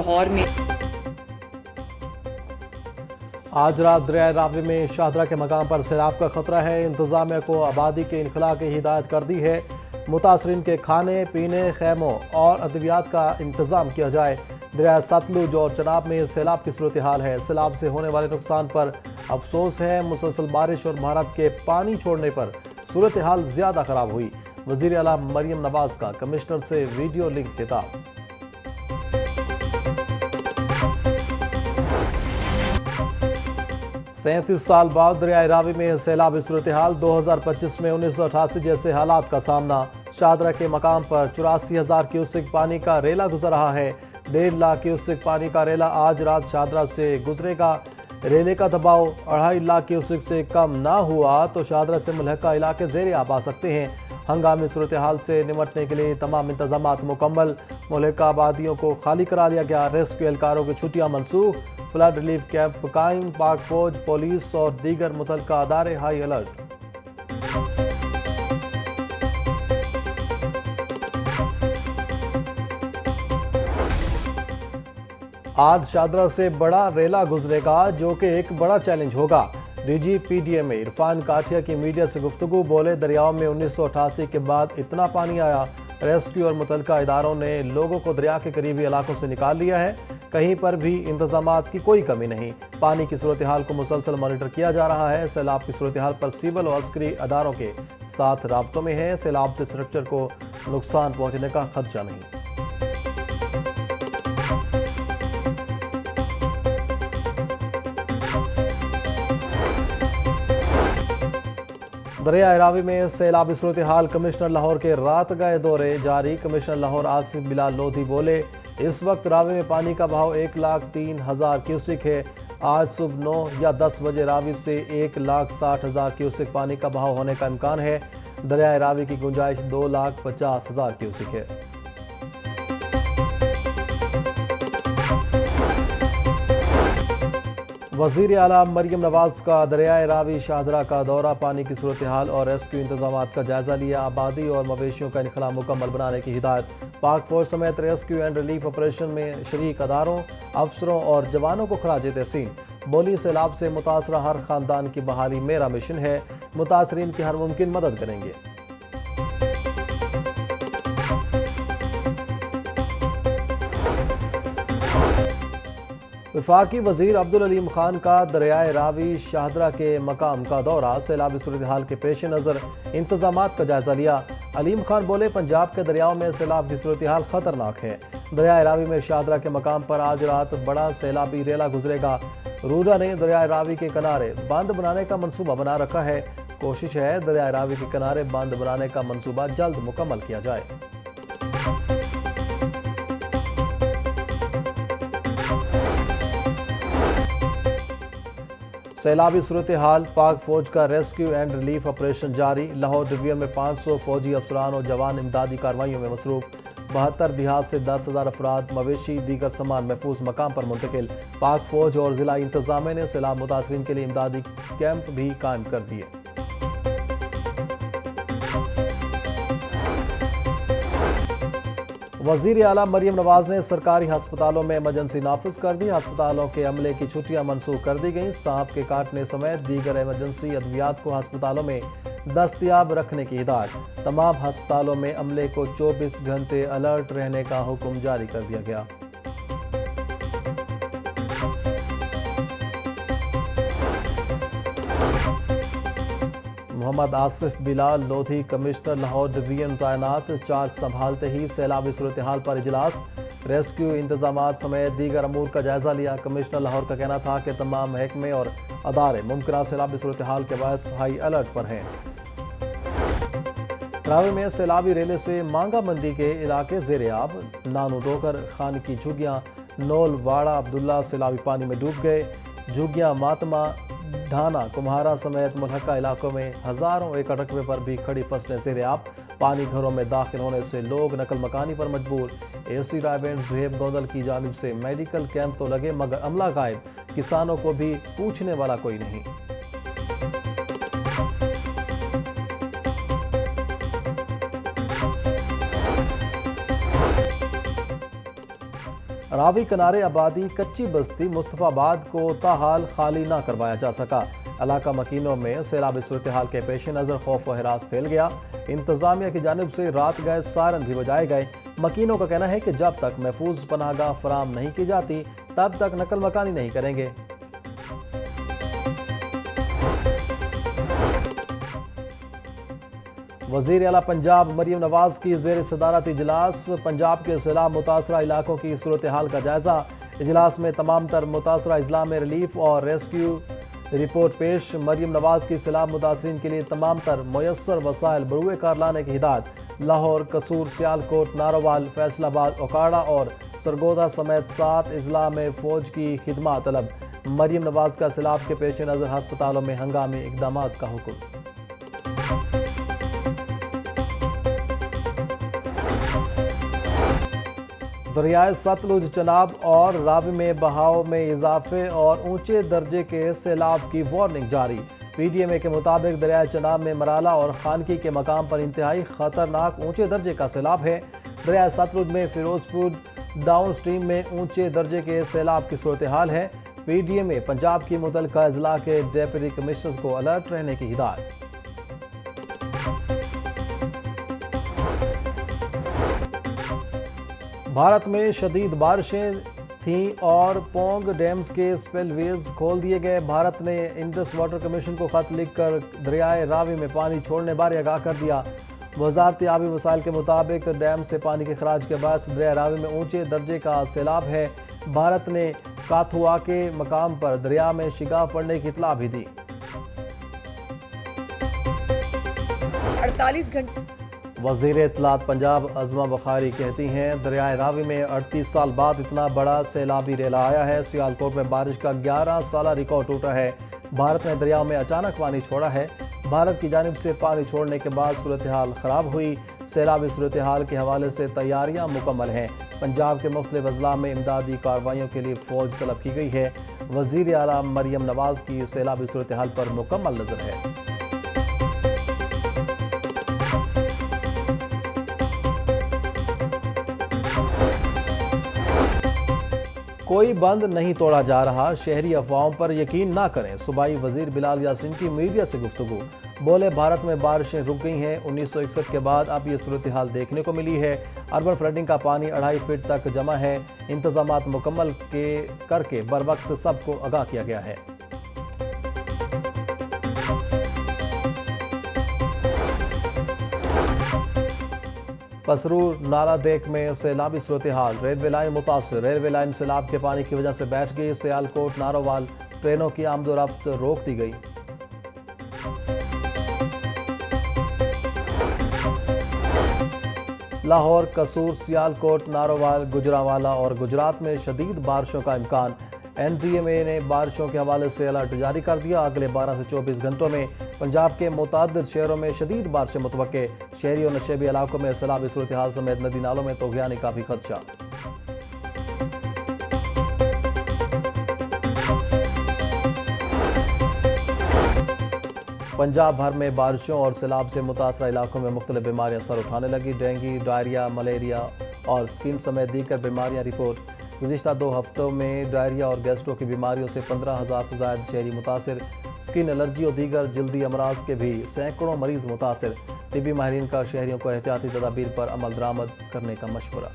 लाहौर में आज रात दरिया रावी में शाहदरा के मकाम पर सैलाब का खतरा है। इंतजामिया को आबादी के इनखला की हिदायत कर दी है। मुतासरीन के खाने पीने, खैमों और अद्वियात का इंतजाम किया जाए। दरिया सतलुज और चनाब में सैलाब की सूरत हाल है। सैलाब से होने वाले नुकसान पर अफसोस है। मुसलसल बारिश और भारत के पानी छोड़ने पर सूरत हाल ज़्यादा ख़राब हुई। वज़ीर आला मरियम नवाज का कमिश्नर से वीडियो लिंक खिताब। सैंतीस साल बाद दरिया रावी में सैलाबी सूरत हाल। 2025 में 1988 जैसे हालात का सामना। शाहदरा के मकाम पर 84,000 क्यूसेक पानी का रेला गुजर रहा है। 1.5 लाख क्यूसेक पानी का रेला आज रात शाहदरा से गुजरेगा। रेले का दबाव 2.5 लाख क्यूसेक से कम ना हुआ तो शाहदरा से मुल्हका इलाके ज़ेरे आब आ सकते हैं। हंगामी सूरत हाल से निमटने के लिए तमाम इंतजामात मुकम्मल। मुल्हका आबादियों को खाली करा लिया गया। रेस्क्यू एहलकारों की छुट्टियाँ मनसूख। फ्लड रिलीफ कैंप कायम। पाक फौज, पुलिस और दीगर मुतल्लिका अदारे हाई अलर्ट। आज शाहदरा से बड़ा रेला गुजरेगा जो कि एक बड़ा चैलेंज होगा। डीजी पीडीएम इरफान काठिया की मीडिया से गुफ्तगू। बोले, दरियाओं में 1988 के बाद इतना पानी आया। रेस्क्यू और मुतल्लिका इदारों ने लोगों को दरिया के करीबी इलाकों से निकाल लिया है। कहीं पर भी इंतजामात की कोई कमी नहीं। पानी की सूरत हाल को मुसलसल मॉनिटर किया जा रहा है। सैलाब की सूरत हाल पर सिविल और अस्करी अदारों के साथ राब्तों में है। सैलाब से स्ट्रक्चर को नुकसान पहुंचने का खदशा नहीं। दरिया रावी में सैलाबी सूरत हाल। कमिश्नर लाहौर के रात गए दौरे जारी। कमिश्नर लाहौर आसिफ बिलाल लोधी बोले, इस वक्त रावी में पानी का बहाव 1,03,000 क्यूसेक है। आज सुबह 9 या 10 बजे रावी से 1,60,000 क्यूसेक पानी का बहाव होने का इम्कान है। दरिया रावी की गुंजाइश 2,50,000 क्यूसेक है। वज़ीर आला मरियम नवाज का दरिया रावी शाहदरा का दौरा। पानी की सूरत हाल और रेस्क्यू इंतजामात का जायजा लिया। आबादी और मवेशियों का इनखला मुकम्मल बनाने की हिदायत। पाक फौज समेत रेस्क्यू एंड रिलीफ ऑपरेशन में शरीक अदारों, अफसरों और जवानों को खराज तहसीन। बोली, सैलाब से मुतासरा हर खानदान की बहाली मेरा मिशन है। मुतासरीन की हर मुमकिन मदद करेंगे। वफाकी वजीर अब्दुल अलीम खान का दरियाए रावी शाहदरा के मकाम का दौरा। सैलाबी सूरत हाल के पेश नज़र इंतजामात का जायजा लिया। अलीम खान बोले, पंजाब के दरियाओं में सैलाब की सूरत हाल खतरनाक है। दरियाए रावी में शाहदरा के मकाम पर आज रात बड़ा सैलाबी रेला गुजरेगा। रूरा ने दरियाए रावी के किनारे बांध बनाने का मनसूबा बना रखा है। कोशिश है दरियाए रावी के किनारे बांध बनाने का मनसूबा जल्द मुकम्मल किया जाए। सैलाबी सूरत हाल। पाक फौज का रेस्क्यू एंड रिलीफ ऑपरेशन जारी। लाहौर डिवीजन में 500 फौजी अफसरान और जवान इमदादी कार्रवाइयों में मसरूफ। 72 देहात से 10,000 अफराद, मवेशी, दीगर सामान महफूज मकाम पर मुंतकिल। पाक फौज और जिला इंतजामिया ने सैलाब मुतासरीन के लिए इमदादी कैंप भी कायम कर दिए। वज़ीर आला मरियम नवाज ने सरकारी हस्पतालों में इमरजेंसी नाफिज कर दी। अस्पतालों के अमले की छुट्टियां मनसूख कर दी गईं। सांप के काटने समेत दीगर इमरजेंसी अद्वियात को अस्पतालों में दस्तयाब रखने की हिदायत। तमाम अस्पतालों में अमले को 24 घंटे अलर्ट रहने का हुक्म जारी कर दिया गया। मोहम्मद आसिफ बिलाल लोधी कमिश्नर लाहौर डिवीजन तैनात। चार्ज संभालते ही सैलाबी सूरत हाल पर इजलास। रेस्क्यू इंतजामात समेत दीगर अमूर का जायजा लिया। कमिश्नर लाहौर का कहना था कि तमाम महकमे और अदारे मुमकिन सैलाबी सूरत हाल के बायस हाई अलर्ट पर हैं। रावी में सैलाबी रेले से मांगा मंडी के इलाके ज़ेरे आब। नानू डोकर, खान की झुग्गियाँ, नोल, वाड़ा, अब्दुल्ला सैलाबी पानी में डूब गए। झुग्गियाँ मातमा, ढाना, कुम्हारा समेत मुल्हका इलाकों में हज़ारों एकड़ रकबे पर भी खड़ी फसलें ज़ेरे आब। पानी घरों में दाखिल होने से लोग नकल मकानी पर मजबूर। एसी रायबेंड जुहेब गोंदल की जानिब से मेडिकल कैंप तो लगे मगर अमला गायब। किसानों को भी पूछने वाला कोई नहीं। रावी किनारे आबादी कच्ची बस्ती मुस्तफाबाद को ताहाल खाली ना करवाया जा सका। इलाका मकीनों में सैलाबी सूरत हाल के पेश नज़र खौफ व हिरास फैल गया। इंतजामिया की जानिब से रात गए सायरन भी बजाए गए। मकीनों का कहना है कि जब तक महफूज पनाहगाह फराम नहीं की जाती तब तक नकल मकानी नहीं करेंगे। वज़ीर आला पंजाब मरियम नवाज की ज़ेर सदारत इजलास। पंजाब के सैलाब मुतासरा इलाकों की सूरत हाल का जायजा। इजलास में तमाम तर मुतासरा अजला में रिलीफ और रेस्क्यू रिपोर्ट पेश। मरियम नवाज की सैलाब मुतासरीन के लिए तमाम तर मुयस्सर वसाइल बरूए कार लाने की हिदायत। लाहौर, कसूर, सियालकोट, नारोवाल, फैसलाबाद, ओकाड़ा और सरगोदा समेत 7 अजला में फ़ौज की खिदमत तलब। मरियम नवाज का सैलाब के पेश नज़र हस्पतालों में हंगामी इकदाम का हुक्म। दरियाए सतलुज, चनाब और रावी में बहाव में इजाफे और ऊंचे दर्जे के सैलाब की वार्निंग जारी। पीडीएमए के मुताबिक दरियाए चनाब में मराला और खानकी के मकाम पर इंतहाई खतरनाक ऊंचे दर्जे का सैलाब है। दरियाए सतलुज में फिरोजपुर डाउन स्ट्रीम में ऊंचे दर्जे के सैलाब की सूरत हाल है। पीडीएमए पंजाब की मुतल्लिका अजला के डेप्यूटी कमिश्नर्स को अलर्ट रहने की हिदायत। भारत में शदीद बारिशें थीं और पोंग डैम्स के स्पिलवेज खोल दिए गए। भारत ने इंडस वाटर कमीशन को खत लिखकर दरियाए रावी में पानी छोड़ने बारे आगाह कर दिया। वजारत आबी वसाइल के मुताबिक डैम से पानी के खराज के बायस दरिया रावी में ऊंचे दर्जे का सैलाब है। भारत ने काथुआ के मकाम पर दरिया में शिगाफ पड़ने की इतला भी दी। 48 घंटे। वज़ीर इत्तलात पंजाब अज़मा बुखारी कहती हैं, दरियाए रावी में 38 साल बाद इतना बड़ा सैलाबी रेला आया है। सियालकोट में बारिश का 11 साला रिकॉर्ड टूटा है। भारत ने दरिया में अचानक पानी छोड़ा है। भारत की जानिब से पानी छोड़ने के बाद सूरत हाल ख़राब हुई। सैलाबी सूरत हाल के हवाले से तैयारियां मुकम्मल हैं। पंजाब के मुख्तलिफ अजला में इमदादी कार्रवाइयों के लिए फ़ौज तलब की गई है। वज़ीर आला मरियम नवाज की सैलाबी सूरत हाल पर मुकम्मल नज़र है। कोई बंद नहीं तोड़ा जा रहा, शहरी अफवाहों पर यकीन ना करें। सूबाई वजीर बिलाल यासीन की मीडिया से गुफ्तगू। बोले, भारत में बारिशें रुक गई हैं। 1961 के बाद अब ये सूरत हाल देखने को मिली है। अर्बन फ्लडिंग का पानी 2.5 फीट तक जमा है। इंतजामात मुकम्मल करके बर वक्त सबको आगाह किया गया है। पसरूर नाला डेक में सैलाबी सूरत हाल। रेलवे लाइन मुतासर। रेलवे लाइन सैलाब के पानी की वजह से बैठ गई। सियालकोट नारोवाल ट्रेनों की आमदोरफ्त रोक दी गई। लाहौर, कसूर, सियालकोट, नारोवाल, गुजरांवाला और गुजरात में शदीद बारिशों का इम्कान। एनडीएमए ने बारिशों के हवाले से अलर्ट जारी कर दिया। अगले 12 से 24 घंटों में पंजाब के मुतअद्दिद शहरों में शदीद बारिशें मुतवक्के। शहरी और नशेबी इलाकों में सैलाबी सूरत हाल समेत नदी नालों में तूग़यानी का भी खदशा। पंजाब भर में बारिशों और सैलाब से मुतासरा इलाकों में मुख्तलिफ बीमारियां सर उठाने लगी। डेंगू, डायरिया, मलेरिया और स्किन समेत दीगर बीमारियां रिपोर्ट। गुज़िश्ता 2 हफ्तों में डायरिया और गैस्ट्रो की बीमारियों से 15,000 से ज़ायद शहरी मुतासिर। स्किन एलर्जी और दीगर जल्दी अमराज के भी सैकड़ों मरीज मुतासिर। तिबी माहिरीन का शहरियों को एहतियाती तदाबीर पर अमल दरामद करने का मशवरा।